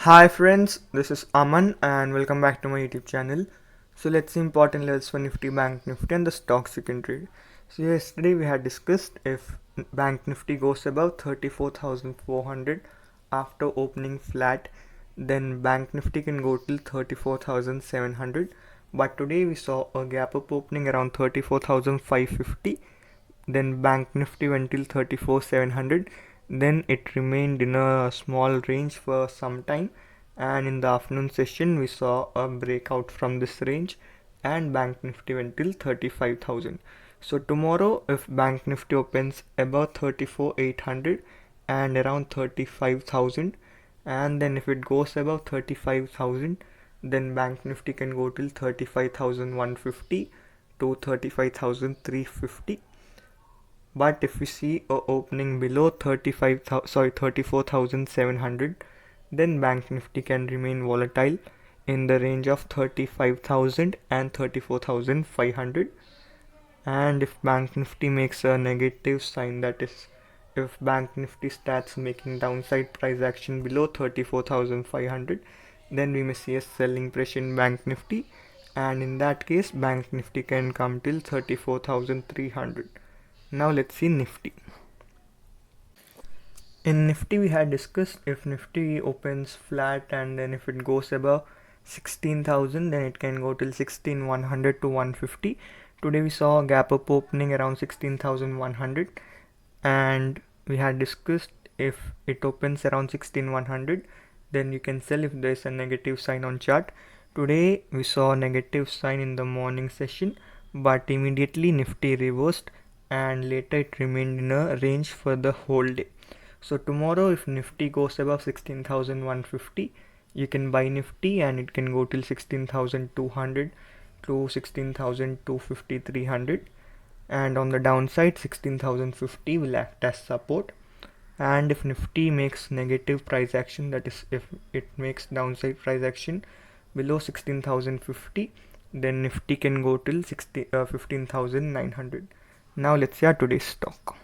Hi friends, this is Aman and welcome back to my YouTube channel. So let's see important levels for Nifty, Bank Nifty and the stocks you can trade. So yesterday we had discussed if Bank Nifty goes above 34,400 after opening flat, then Bank Nifty can go till 34,700. But today we saw a gap up opening around 34,550. Then Bank Nifty went till 34,700. Then it remained in a small range for some time, and in the afternoon session we saw a breakout from this range and Bank Nifty went till 35,000. So tomorrow if Bank Nifty opens above 34,800 and around 35,000, and then if it goes above 35,000, then Bank Nifty can go till 35,150 to 35,350. But if we see a opening below 34,700, then Bank Nifty can remain volatile in the range of 35,000 and 34,500. And if Bank Nifty makes a negative sign, that is, if Bank Nifty starts making downside price action below 34,500, then we may see a selling pressure in Bank Nifty, and in that case Bank Nifty can come till 34,300. Now let's see Nifty. In Nifty we had discussed if Nifty opens flat and then if it goes above 16,000, then it can go till 16,100 to 150. Today we saw a gap up opening around 16,100, and we had discussed if it opens around 16,100, then you can sell if there is a negative sign on chart. Today we saw a negative sign in the morning session, but immediately Nifty reversed and later it remained in a range for the whole day. So tomorrow if Nifty goes above 16,150, you can buy Nifty and it can go till 16,200 to 16,250, 300, and on the downside 16,050 will act as support. And if Nifty makes negative price action, that is if it makes downside price action below 16,050, then Nifty can go till 15,900. Now let's see our today's stock.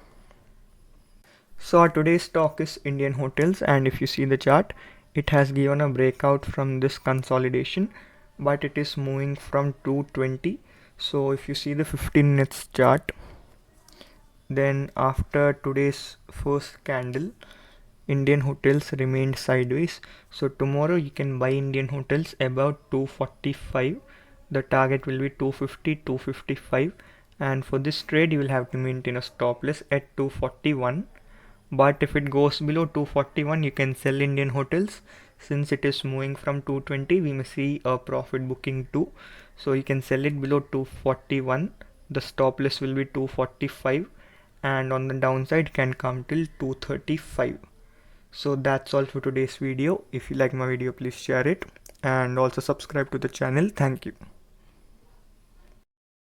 So our today's stock is Indian Hotels, and if you see the chart, it has given a breakout from this consolidation, but it is moving from 220. So if you see the 15 minutes chart, then after today's first candle, Indian Hotels remained sideways. So tomorrow you can buy Indian Hotels about 245. The target will be 250, 255, and for this trade you will have to maintain a stop loss at 241. But if it goes below 241, you can sell Indian Hotels. Since it is moving from 220, we may see a profit booking too. So you can sell it below 241. The stop loss will be 245, and on the downside can come till 235. So that's all for today's video. If you like my video, please share it and also subscribe to the channel. Thank you.